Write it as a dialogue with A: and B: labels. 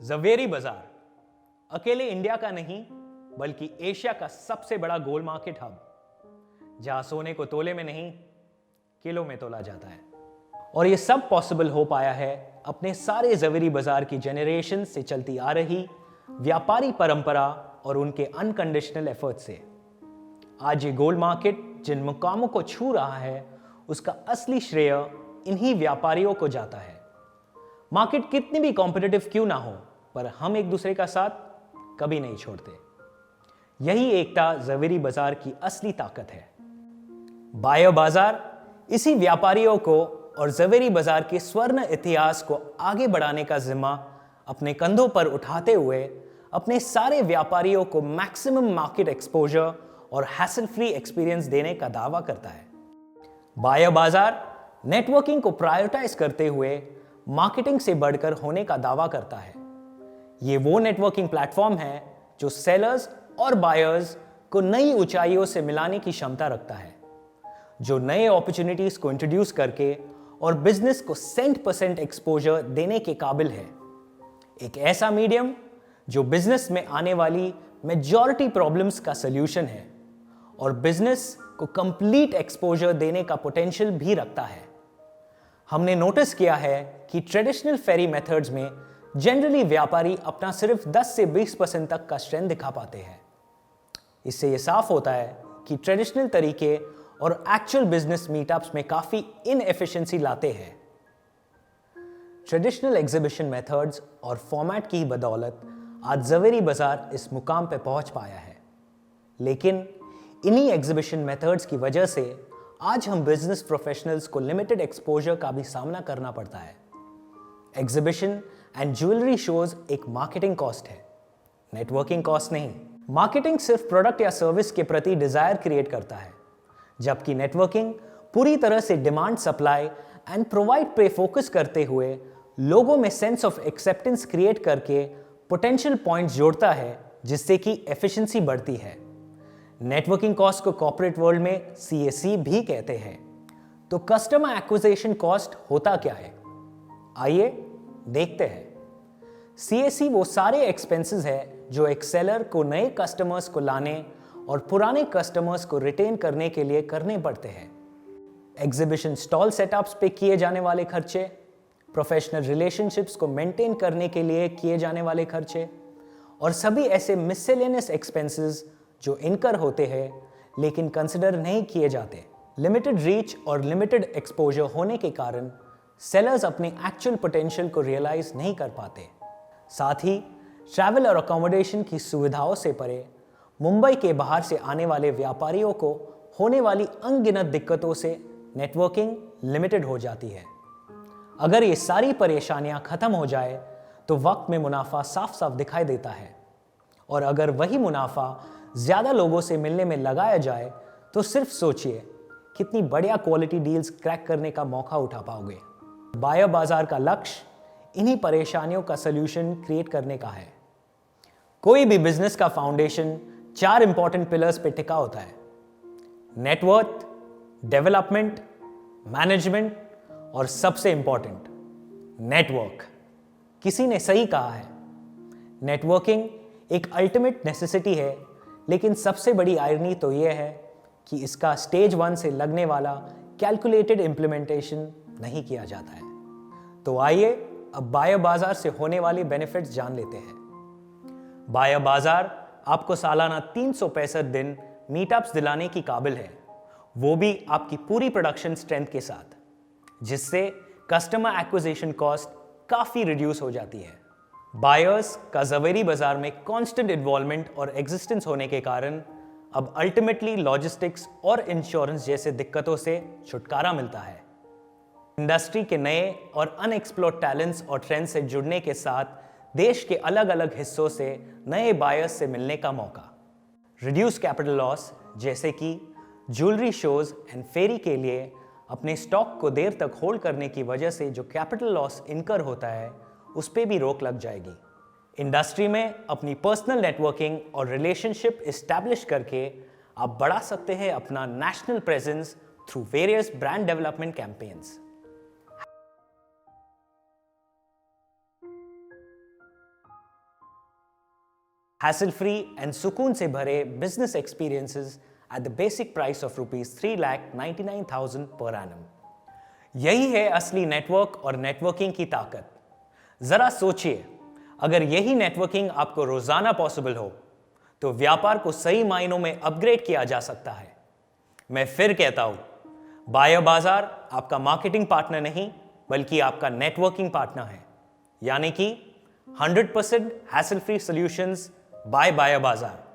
A: ज़वेरी बाजार अकेले इंडिया का नहीं बल्कि एशिया का सबसे बड़ा गोल्ड मार्केट हब, जहां सोने को तोले में नहीं किलो में तोला जाता है। और यह सब पॉसिबल हो पाया है अपने सारे ज़वेरी बाजार की जनरेशन से चलती आ रही व्यापारी परंपरा और उनके अनकंडीशनल एफर्ट से। आज ये गोल्ड मार्केट जिन मुकामों को छू रहा है, उसका असली श्रेय इन्हीं व्यापारियों को जाता है। मार्केट कितनी भी कॉम्पिटिटिव क्यों ना हो, पर हम एक दूसरे का साथ कभी नहीं छोड़ते। यही एकता ज़वेरी बाजार की असली ताकत है। बायर बाजार इसी व्यापारियों को और ज़वेरी बाजार के स्वर्ण इतिहास को आगे बढ़ाने का जिम्मा अपने कंधों पर उठाते हुए अपने सारे व्यापारियों को मैक्सिमम मार्केट एक्सपोजर और हैसल फ्री एक्सपीरियंस देने का दावा करता है। बायर बाजार नेटवर्किंग को प्रायोरिटाइज करते हुए मार्केटिंग से बढ़कर होने का दावा करता है। ये वो नेटवर्किंग प्लेटफॉर्म है जो सेलर्स और बायर्स को नई ऊंचाइयों से मिलाने की क्षमता रखता है, जो नए अपॉर्चुनिटीज को इंट्रोड्यूस करके और बिजनेस को 100% एक्सपोजर देने के काबिल है। एक ऐसा मीडियम जो बिजनेस में आने वाली मेजॉरिटी प्रॉब्लम्स का सॉल्यूशन है और बिजनेस को कंप्लीट एक्सपोजर देने का पोटेंशियल भी रखता है। हमने नोटिस किया है कि ट्रेडिशनल फेरी मेथड्स में जनरली व्यापारी अपना सिर्फ 10 से 20% तक का स्ट्रेंथ दिखा पाते हैं। इससे यह साफ होता है कि ट्रेडिशनल तरीके और एक्चुअल बिजनेस मीटअप्स में काफी इनएफिशिएंसी लाते हैं। ट्रेडिशनल एग्जीबिशन मेथड्स और फॉर्मेट की बदौलत आज ज़वेरी बाजार इस मुकाम पर पहुंच पाया है, लेकिन इन्हीं एग्जीबिशन मेथड्स की वजह से आज हम बिजनेस प्रोफेशनल्स को लिमिटेड एक्सपोजर का भी सामना करना पड़ता है। एग्जीबिशन एंड ज्वेलरी शोज एक मार्केटिंग कॉस्ट है, नेटवर्किंग कॉस्ट नहीं। मार्केटिंग सिर्फ प्रोडक्ट या सर्विस के प्रति डिजायर क्रिएट करता है, जबकि नेटवर्किंग पूरी तरह से डिमांड, सप्लाई एंड प्रोवाइड पे फोकस करते हुए लोगों में सेंस ऑफ एक्सेप्टेंस क्रिएट करके पोटेंशियल पॉइंट्स जोड़ता है, जिससे कि एफिशिएंसी बढ़ती है। नेटवर्किंग कॉस्ट को कॉर्पोरेट वर्ल्ड में CAC भी कहते हैं। तो कस्टमर एक्विजिशन कॉस्ट होता क्या है, आइए देखते हैं। CAC वो सारे एक्सपेंसेस है जो एक सेलर को नए कस्टमर्स को लाने और पुराने कस्टमर्स को रिटेन करने के लिए करने पड़ते हैं। एग्जीबिशन स्टॉल सेटअप्स पे किए जाने वाले खर्चे, प्रोफेशनल रिलेशनशिप्स को मेंटेन करने के लिए किए जाने वाले खर्चे और सभी ऐसे मिससेलेनियस एक्सपेंसेस जो इनकर होते हैं लेकिन कंसिडर नहीं किए जाते। लिमिटेड रीच और लिमिटेड एक्सपोजर होने के कारण सेलर्स अपने एक्चुअल पोटेंशियल को रियलाइज नहीं कर पाते। साथ ही ट्रैवल और अकोमोडेशन की सुविधाओं से परे मुंबई के बाहर से आने वाले व्यापारियों को होने वाली अनगिनत दिक्कतों से नेटवर्किंग लिमिटेड हो जाती है। अगर ये सारी परेशानियां खत्म हो जाए तो वक्त में मुनाफा साफ साफ दिखाई देता है, और अगर वही मुनाफा ज्यादा लोगों से मिलने में लगाया जाए तो सिर्फ सोचिए कितनी बढ़िया क्वालिटी डील्स क्रैक करने का मौका उठा पाओगे। बायर बाजार का लक्ष्य इन्हीं परेशानियों का सॉल्यूशन क्रिएट करने का है। कोई भी बिजनेस का फाउंडेशन 4 इंपॉर्टेंट पिलर्स पे टिका होता है: नेटवर्थ, डेवलपमेंट, मैनेजमेंट और सबसे इंपॉर्टेंट नेटवर्क। किसी ने सही कहा है, नेटवर्किंग एक अल्टीमेट नेसेसिटी है, लेकिन सबसे बड़ी आयरनी तो यह है कि इसका स्टेज 1 से लगने वाला कैलकुलेटेड इंप्लीमेंटेशन नहीं किया जाता है। तो आइए अब बायर बाजार से होने वाली बेनिफिट्स जान लेते हैं। बायर बाजार आपको सालाना 365 दिन मीटअप्स दिलाने की काबिल है, वो भी आपकी पूरी प्रोडक्शन स्ट्रेंथ के साथ, जिससे कस्टमर एक्विजिशन कॉस्ट काफी रिड्यूस हो जाती है। बायर्स का ज़वेरी बाजार में कांस्टेंट इन्वॉल्वमेंट और एग्जिस्टेंस होने के कारण अब अल्टीमेटली लॉजिस्टिक्स और इंश्योरेंस जैसे दिक्कतों से छुटकारा मिलता है। इंडस्ट्री के नए और अनएक्सप्लोर्ड टैलेंट्स और ट्रेंड्स से जुड़ने के साथ देश के अलग अलग हिस्सों से नए बायर्स से मिलने का मौका, रिड्यूस कैपिटल लॉस जैसे कि ज्वेलरी शोज एंड फेरी के लिए अपने स्टॉक को देर तक होल्ड करने की वजह से जो कैपिटल लॉस इनकर होता है, उस पे भी रोक लग जाएगी। इंडस्ट्री में अपनी पर्सनल नेटवर्किंग और रिलेशनशिप एस्टैब्लिश करके आप बढ़ा सकते हैं अपना national presence through various brand development campaigns. Hassle free and सुकून से भरे business experiences at the basic price of ₹3,99,000 per annum. यही है असली नेटवर्क और नेटवर्किंग की ताकत। जरा सोचिए, अगर यही नेटवर्किंग आपको रोजाना पॉसिबल हो तो व्यापार को सही मायनों में अपग्रेड किया जा सकता है। मैं फिर कहता हूं, बायो बाजार आपका मार्केटिंग पार्टनर नहीं बल्कि आपका नेटवर्किंग पार्टनर है, यानी कि 100% hassle free solutions by bio बाजार।